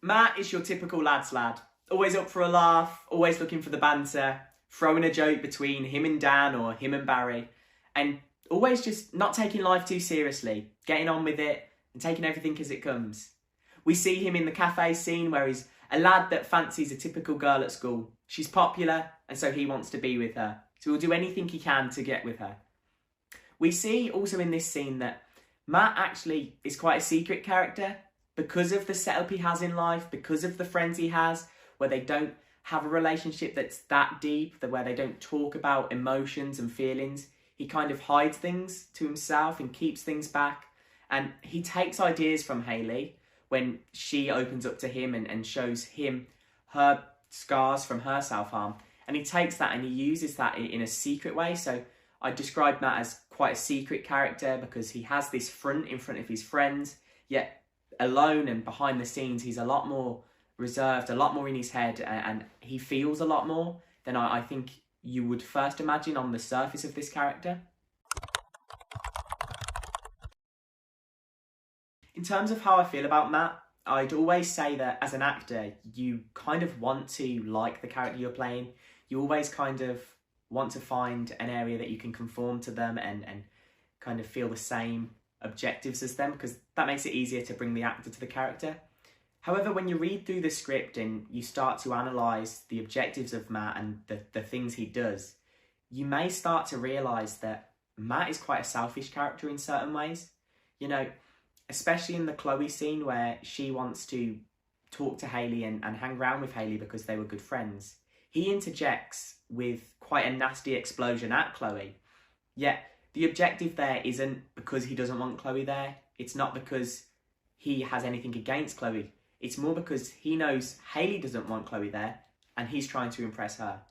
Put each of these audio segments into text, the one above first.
Matt is your typical lad's lad. Always up for a laugh, always looking for the banter, throwing a joke between him and Dan or him and Barry, and always just not taking life too seriously, getting on with it and taking everything as it comes. We see him in the cafe scene where he's a lad that fancies a typical girl at school. She's popular and so he wants to be with her, so he'll do anything he can to get with her. We see also in this scene that Matt actually is quite a secret character because of the setup he has in life, because of the friends he has, where they don't have a relationship that's that deep, where they don't talk about emotions and feelings. He kind of hides things to himself and keeps things back. And he takes ideas from Hayley when she opens up to him and shows him her scars from her self-harm. And he takes that and he uses that in a secret way. So I describe Matt as quite a secret character because he has this front in front of his friends, yet alone and behind the scenes, he's a lot more reserved, a lot more in his head, and he feels a lot more than I think you would first imagine on the surface of this character. In terms of how I feel about Matt, I'd always say that as an actor, you kind of want to like the character you're playing. You always kind of want to find an area that you can conform to them and kind of feel the same objectives as them, because that makes it easier to bring the actor to the character. However, when you read through the script and you start to analyse the objectives of Matt and the things he does, you may start to realise that Matt is quite a selfish character in certain ways. You know, especially in the Chloe scene where she wants to talk to Hayley and hang around with Hayley because they were good friends. He interjects with quite a nasty explosion at Chloe, yet the objective there isn't because he doesn't want Chloe there. It's not because he has anything against Chloe. It's more because he knows Hayley doesn't want Chloe there and he's trying to impress her.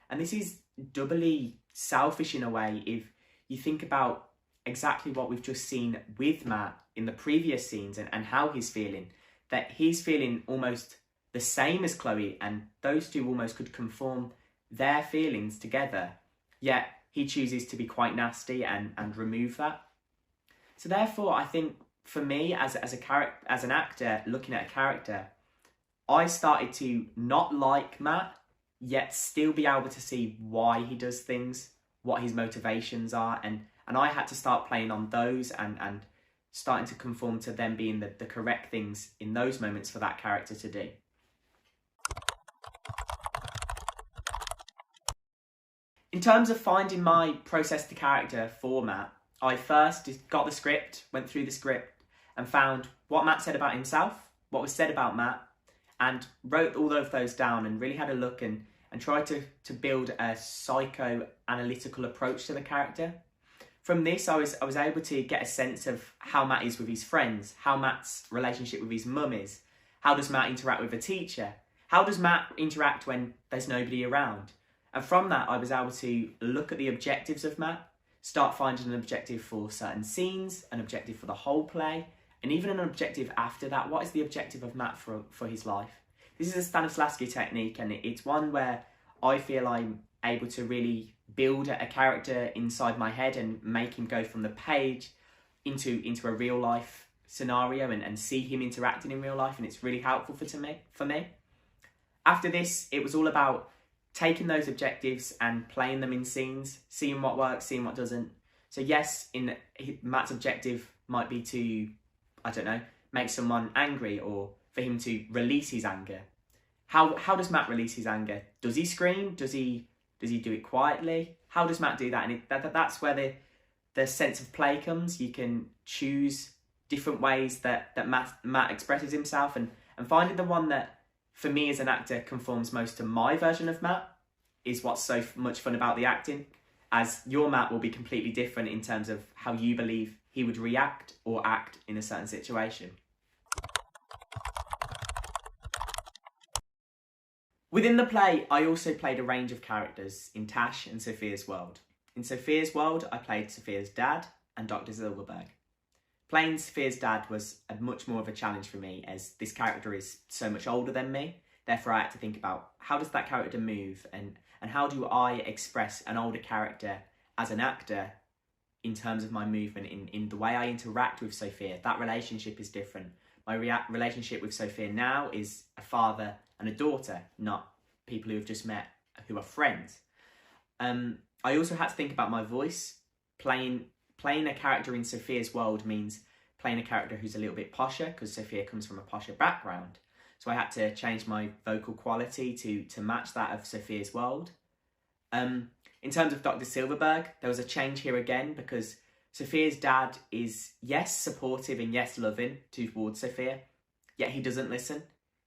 And this is doubly selfish in a way if you think about exactly what we've just seen with Matt in the previous scenes and how he's feeling. That he's feeling almost the same as Chloe and those two almost could conform their feelings together. Yet he chooses to be quite nasty and remove that. So therefore, I think for me, as an actor looking at a character, I started to not like Matt, yet still be able to see why he does things, what his motivations are, and I had to start playing on those and starting to conform to them being the correct things in those moments for that character to do. In terms of finding my process to character for Matt, I first got the script, went through the script and found what Matt said about himself, what was said about Matt, and wrote all of those down and really had a look and tried to build a psychoanalytical approach to the character. From this, I was able to get a sense of how Matt is with his friends, how Matt's relationship with his mum is, how does Matt interact with a teacher, how does Matt interact when there's nobody around. And from that, I was able to look at the objectives of Matt, start finding an objective for certain scenes, an objective for the whole play, and even an objective after that. What is the objective of Matt for his life? This is a Stanislavski technique, and it's one where I feel I'm able to really build a character inside my head and make him go from the page into a real life scenario and see him interacting in real life, and it's really helpful for me. After this, it was all about taking those objectives and playing them in scenes, seeing what works, seeing what doesn't. So yes, in Matt's objective might be to, I don't know, make someone angry or for him to release his anger. How does Matt release his anger? Does he scream? Does he do it quietly? How does Matt do that? And that's where the sense of play comes. You can choose different ways that Matt expresses himself and finding the one that, for me as an actor, conforms most to my version of Matt is what's so much fun about the acting, as your Matt will be completely different in terms of how you believe he would react or act in a certain situation. Within the play, I also played a range of characters in Tash and Sophia's world. In Sophia's world, I played Sophia's dad and Dr. Zilberberg. Playing Sophia's dad was much more of a challenge for me, as this character is so much older than me. Therefore, I had to think about how does that character move and how do I express an older character as an actor in terms of my movement, in the way I interact with Sophia. That relationship is different. My relationship with Sophia now is a father and a daughter, not people who have just met who are friends. I also had to think about my voice. Playing a character in Sophia's world means playing a character who's a little bit posher, because Sophia comes from a posher background. So I had to change my vocal quality to match that of Sophia's world. In terms of Dr. Silverberg, there was a change here again, because Sophia's dad is, yes, supportive and yes, loving towards Sophia, yet he doesn't listen.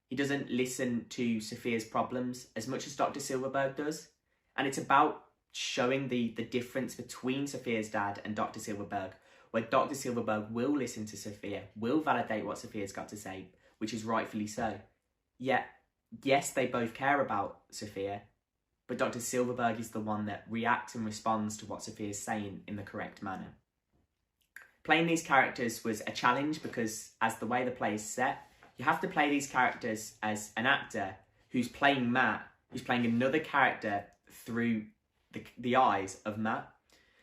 He doesn't listen to Sophia's problems as much as Dr. Silverberg does. And it's about showing the difference between Sophia's dad and Dr. Silverberg, where Dr. Silverberg will listen to Sophia, will validate what Sophia's got to say, which is rightfully so. Yet, yes, they both care about Sophia, but Dr. Silverberg is the one that reacts and responds to what Sophia's saying in the correct manner. Playing these characters was a challenge because, as the way the play is set, you have to play these characters as an actor who's playing Matt, who's playing another character through the eyes of Matt.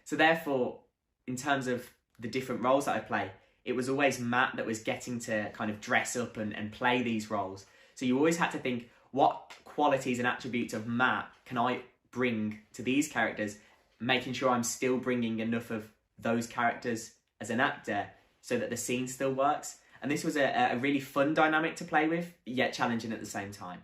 So therefore, in terms of the different roles that I play, it was always Matt that was getting to kind of dress up and play these roles. So you always had to think, what qualities and attributes of Matt can I bring to these characters, making sure I'm still bringing enough of those characters as an actor so that the scene still works. And this was a really fun dynamic to play with, yet challenging at the same time.